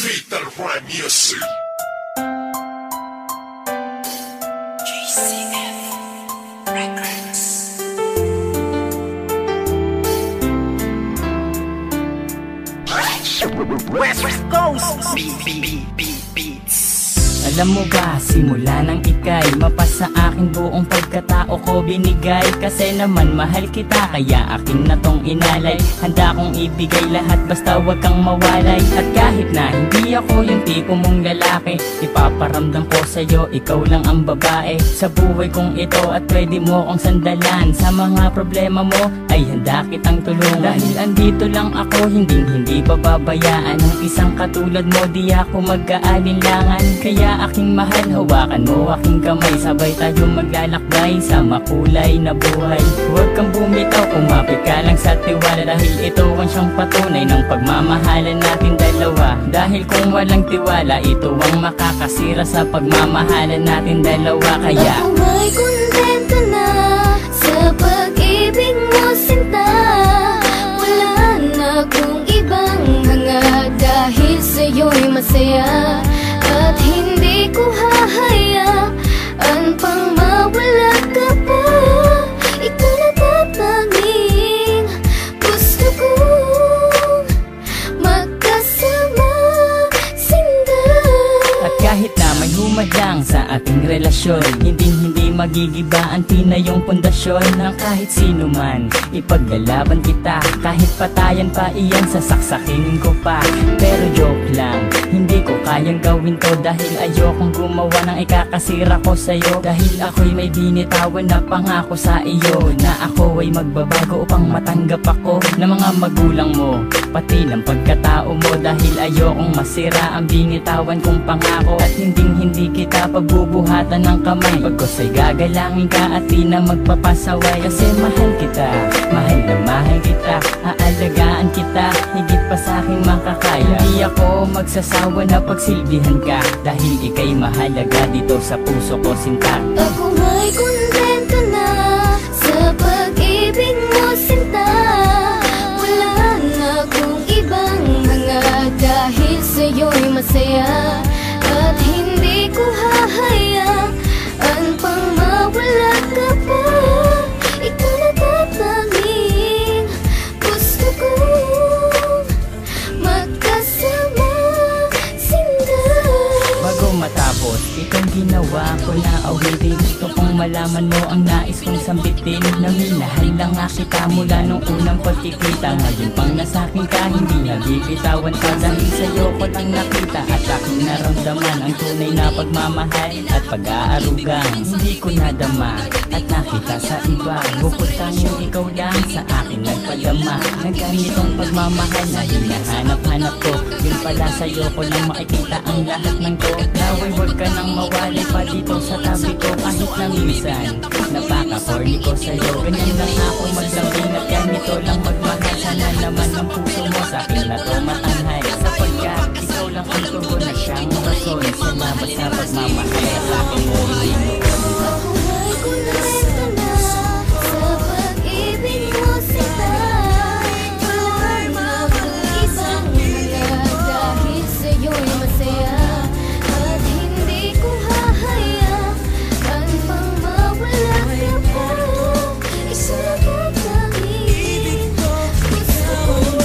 Fatal Rhyme Music. GCF Records. West Coast Beats. Alam mo ba, simula nang ika'y mapasa akin buong pagkatao ko binigay. Kasi naman mahal kita, kaya akin na tong inalay. Handa kong ibigay lahat basta wag kang mawalay. At kahit na hindi ako yung tipo mong lalaki, ipaparamdam ko sa'yo, ikaw lang ang babae sa buhay kong ito. At pwede mo kong sandalan sa mga problema mo, ay handa kitang tulungan. Dahil andito lang ako, hindi pababayaan ng isang katulad mo, di ako mag-aalinlangan. Kaya aking mahal, hawakan mo aking kamay, sabay tayo maglalakbay sa makulay na buhay. Huwag kang bumitaw, kumapit ka lang sa tiwala, dahil ito ang siyang patunay ng pagmamahalan natin dalawa. Dahil kung walang tiwala, ito ang makakasira sa pagmamahalan natin dalawa. Kaya ako may kontento na sa pag-ibig mo, sinta. Wala na akong ibang hanga, dahil sa'yo'y masaya. At hindi ko hahayaan pang mawala ka pa. Ikaw na tatanging gusto kong magkasama, sinta. at kahit na may humadlang sa ating relasyon, hindi magigiba ang tinayong pundasyon ng kahit sino man. Ipaglalaban kita, kahit patayan pa iyan, sasaksakin ko pa. Pero joke lang, hindi ko kayang gawin to, dahil ayokong gumawa ng ikakasira ko sa'yo. Dahil ako'y may binitawan na pangako sa iyo, na ako ay magbabago upang matanggap ako ng mga magulang mo, pati ng pagkatao mo. Dahil ayokong masira ang binitawan kong pangako, at hindi kita pagbubuhatan ng kamay. Pagkos ay gagalangin ka at di na magpapasaway. Kasi mahal kita, mahal na mahal kita, aalagaan kita higit pa sa aking makakaya. Hindi ako magsasawa na pagsilbihan ka, dahil ika'y mahalaga dito sa puso ko, sinta. Ako may kontento na sa pag-ibig mo, sinta. Wala na akong ibang hanga, dahil sa'yo'y masaya. At hindi ko hahayaan pang mawala ka pa. Ikaw na tatanging gusto kong magkasama, sinta. Bago matapos itong ginawa ko na awitin, gusto kong malaman mo ang nais kong sambitin, na minahal lang nga kita mula nung unang pagkikita. Ngayon pang nasakin ka, hindi nabibitawan ka, dahil sa'yo ko lang nakita at aking naramdaman ang tunay na pagmamahal at pag-aarugang hindi ko nadama at nakita sa iba. Bukod tanging ikaw lang sa akin nagpadama ng ganitong pagmamahal na hinahanap-hanap ko. Yun pala sa'yo ko lang makikita ang lahat ng to. Naway huwag ka nang mawali pa dito sa tabi ko, kahit na minsan napaka-corny ko sa'yo. Ganyan lang ako maglambing at ganito lang magmahal. Sana naman ang puso mo sa akin na to matanghal, sapagkat ikaw lang ang tugon na siyang rason sa labas na pagmamahal. Sa akin mo hindi mo Ako may kontento na sa pag-ibig mo, sinta. Wala na akong isang hanga, dahil sa'yo'y masaya. At hindi ko hahayaan pang mawala ka pa. Ikaw na tatanging gusto kong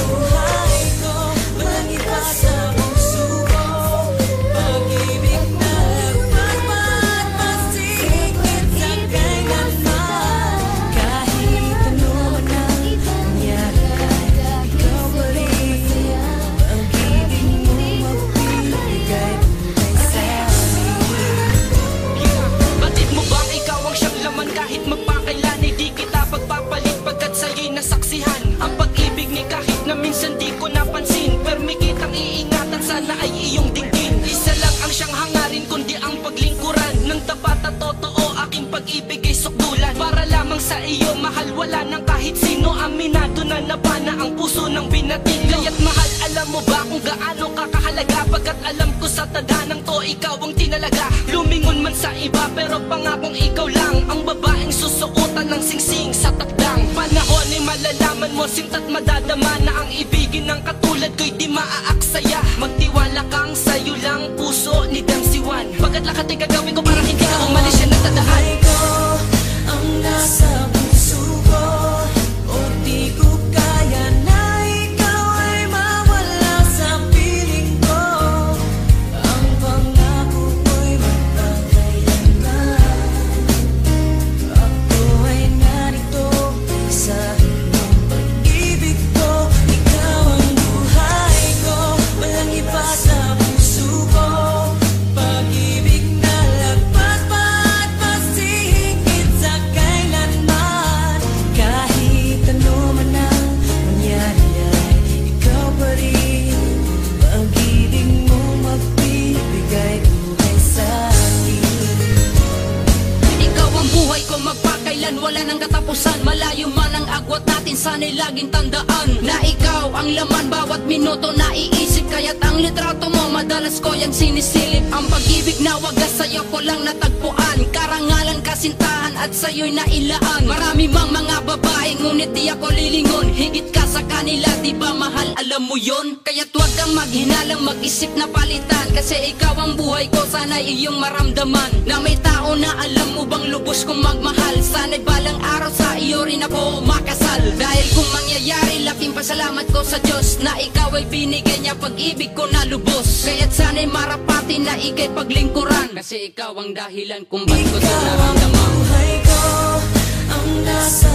magkasama, pag-ibig na Batid mo bang ikaw ang siyang laman, kahit magpakailan ay di kita pagpapalit, pagkat sa'yo'y nasaksihan ang pag-ibig ni kahit na minsan di ko napansin. Permi kitang iingatan, sana ay iyong dinggin. Isa lang ang siyang hangarin, kundi ang paglingkuran ng tapat at totoo. Aking pag-ibig ay sukdulan para lamang sa iyo, mahal. Wala nang kahit sino, aminado na napana ang puso ng binating. Kaya't mahal, alam mo ba kung gaano kakahalaga, pagkat alam ko sa tadanang to ikaw ang tinalaga. Lumingon man sa iba, pero pangakong ikaw lang ang babaeng susuotan ng singsing sa takdang panahon. Ay malalaman mo, sinta't madadama na ang ibigin ng katulad ko'y di maaaksaya. Magtiwala kang natin sana'y laging tandaan na ikaw ang laman bawat minuto na iisip. Kaya't ang litrato mo madalas ko yang sinisilip. Ang pag-ibig na wagas sa'yo ko lang natagpuan, karangalan, kasintahan at sa'yo'y nailaan. Marami mang mga babae ngunit di ako lilingon, higit ka sa kanila, di ba mahal, alam mo yon? Kaya't huwag kang maghinalang mag-isip na palitan, kasi ikaw ang buhay ko, sana'y iyong maramdaman na may tao na alam mo bang lubos kong magmahal. Sana'y balang araw sa iyo rin ako makasal. Dahil kung mangyayari, laking pasalamat ko sa Diyos na ikaw ay binigay niya pag-ibig ko na lubos. Kaya't sana'y marapati na ika'y paglingkuran, kasi ikaw ang dahilan kung ba't ko ito naramdaman. Buhay ko ang nasa